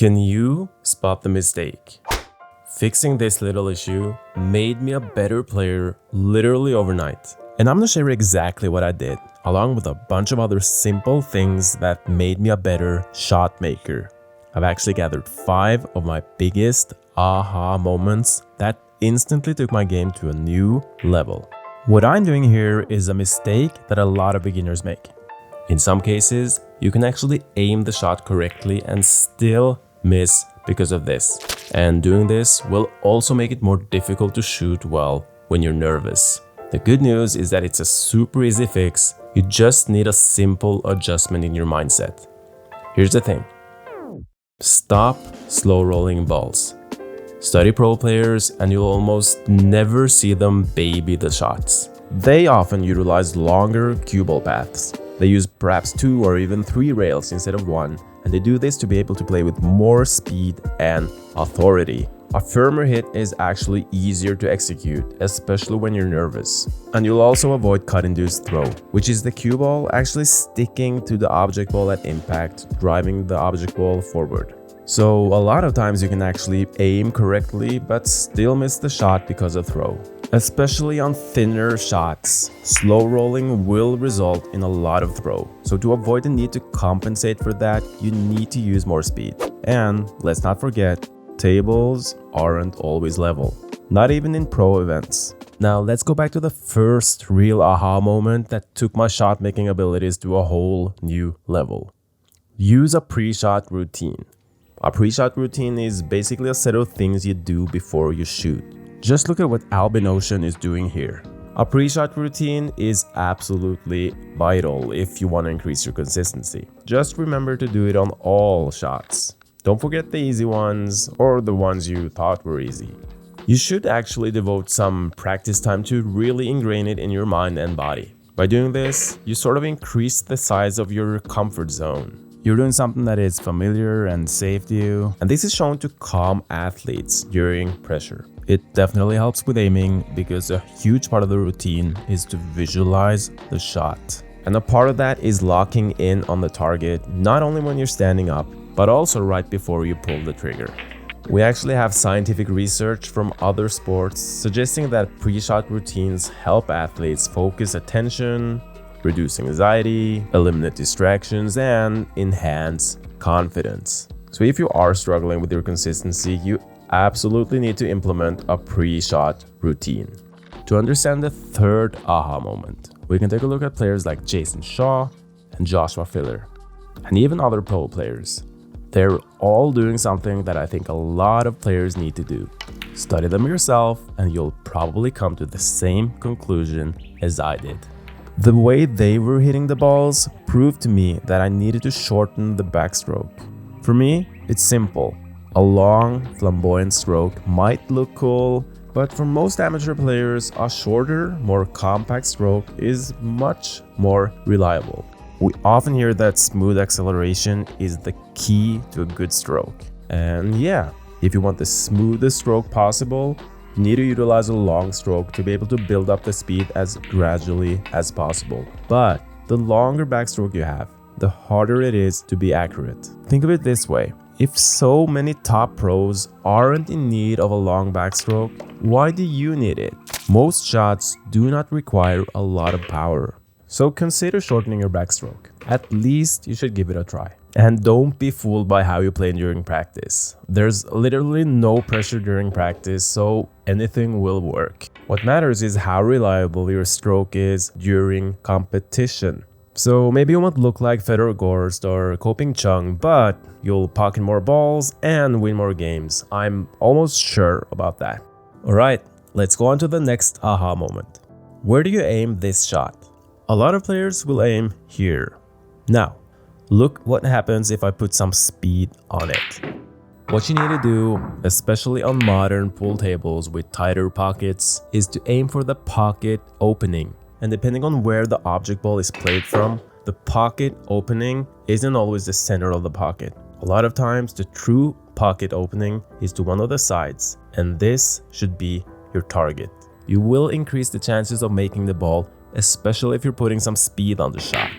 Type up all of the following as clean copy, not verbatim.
Can you spot the mistake? Fixing this little issue made me a better player literally overnight. And I'm gonna share exactly what I did, along with a bunch of other simple things that made me a better shot maker. I've actually gathered 5 of my biggest aha moments that instantly took my game to a new level. What I'm doing here is a mistake that a lot of beginners make. In some cases, you can actually aim the shot correctly and still miss because of this. And doing this will also make it more difficult to shoot well when you're nervous. The good news is that it's a super easy fix. You just need a simple adjustment in your mindset. Here's the thing. Stop slow rolling balls. Study pro players and you'll almost never see them baby the shots. They often utilize longer cue ball paths. They use perhaps 2 or even 3 rails instead of 1, and they do this to be able to play with more speed and authority. A firmer hit is actually easier to execute, especially when you're nervous. And you'll also avoid cut-induced throw, which is the cue ball actually sticking to the object ball at impact, driving the object ball forward. So a lot of times you can actually aim correctly but still miss the shot because of throw. Especially on thinner shots, slow rolling will result in a lot of throw. So to avoid the need to compensate for that, you need to use more speed. And let's not forget, tables aren't always level, not even in pro events. Now let's go back to the first real aha moment that took my shot making abilities to a whole new level. Use a pre-shot routine. A pre-shot routine is basically a set of things you do before you shoot. Just look at what Albin Ocean is doing here. A pre-shot routine is absolutely vital if you want to increase your consistency. Just remember to do it on all shots. Don't forget the easy ones or the ones you thought were easy. You should actually devote some practice time to really ingrain it in your mind and body. By doing this, you sort of increase the size of your comfort zone. You're doing something that is familiar and safe to you, and this is shown to calm athletes during pressure. It definitely helps with aiming because a huge part of the routine is to visualize the shot. And a part of that is locking in on the target, not only when you're standing up, but also right before you pull the trigger. We actually have scientific research from other sports suggesting that pre-shot routines help athletes focus attention, reduce anxiety, eliminate distractions, and enhance confidence. So if you are struggling with your consistency, you absolutely need to implement a pre-shot routine. To understand the third aha moment, we can take a look at players like Jason Shaw and Joshua Filler, and even other pro players. They're all doing something that I think a lot of players need to do. Study them yourself and you'll probably come to the same conclusion as I did. The way they were hitting the balls proved to me that I needed to shorten the backstroke. For me, it's simple. A long, flamboyant stroke might look cool, but for most amateur players, a shorter, more compact stroke is much more reliable. We often hear that smooth acceleration is the key to a good stroke. And yeah, if you want the smoothest stroke possible, you need to utilize a long stroke to be able to build up the speed as gradually as possible. But the longer backstroke you have, the harder it is to be accurate. Think of it this way. If so many top pros aren't in need of a long backstroke, why do you need it? Most shots do not require a lot of power. So consider shortening your backstroke. At least you should give it a try. And don't be fooled by how you play during practice. There's literally no pressure during practice, so anything will work. What matters is how reliable your stroke is during competition. So maybe you won't look like Fedor Gorst or Koping Chung, but you'll pocket more balls and win more games. I'm almost sure about that. Alright, let's go on to the next aha moment. Where do you aim this shot? A lot of players will aim here. Now, look what happens if I put some speed on it. What you need to do, especially on modern pool tables with tighter pockets, is to aim for the pocket opening. And depending on where the object ball is played from, the pocket opening isn't always the center of the pocket. A lot of times, the true pocket opening is to one of the sides, and this should be your target. You will increase the chances of making the ball, especially if you're putting some speed on the shot.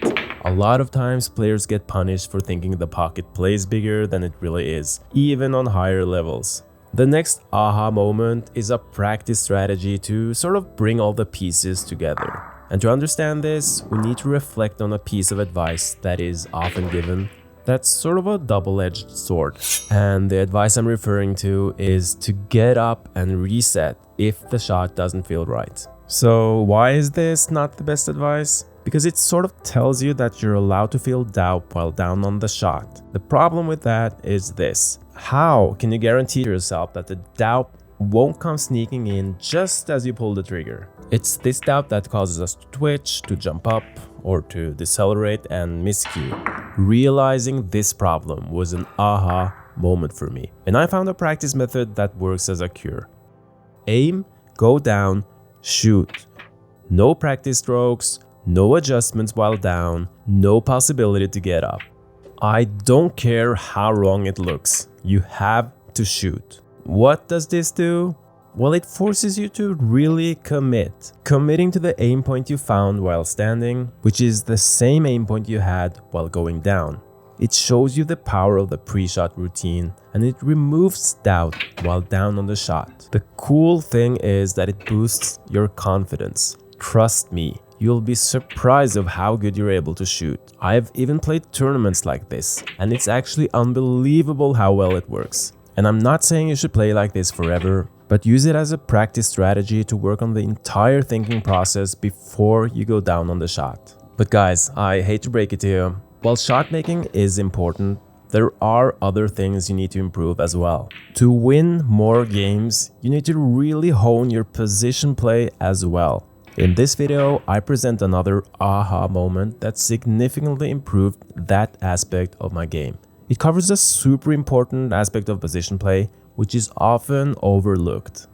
A lot of times players get punished for thinking the pocket plays bigger than it really is, even on higher levels. The next aha moment is a practice strategy to sort of bring all the pieces together. And to understand this, we need to reflect on a piece of advice that is often given that's sort of a double-edged sword. And the advice I'm referring to is to get up and reset if the shot doesn't feel right. So why is this not the best advice? Because it sort of tells you that you're allowed to feel doubt while down on the shot. The problem with that is this: how can you guarantee yourself that the doubt won't come sneaking in just as you pull the trigger? It's this doubt that causes us to twitch, to jump up, or to decelerate and miscue. Realizing this problem was an aha moment for me, and I found a practice method that works as a cure. Aim, go down, shoot. No practice strokes, no adjustments while down, no possibility to get up. I don't care how wrong it looks, you have to shoot. What does this do? Well, it forces you to really commit. Committing to the aim point you found while standing, which is the same aim point you had while going down. It shows you the power of the pre-shot routine, and it removes doubt while down on the shot. The cool thing is that it boosts your confidence. Trust me, you'll be surprised of how good you're able to shoot. I've even played tournaments like this, and it's actually unbelievable how well it works. And I'm not saying you should play like this forever, but use it as a practice strategy to work on the entire thinking process before you go down on the shot. But guys, I hate to break it to you, while shot making is important, there are other things you need to improve as well. To win more games, you need to really hone your position play as well. In this video, I present another aha moment that significantly improved that aspect of my game. It covers a super important aspect of position play, which is often overlooked.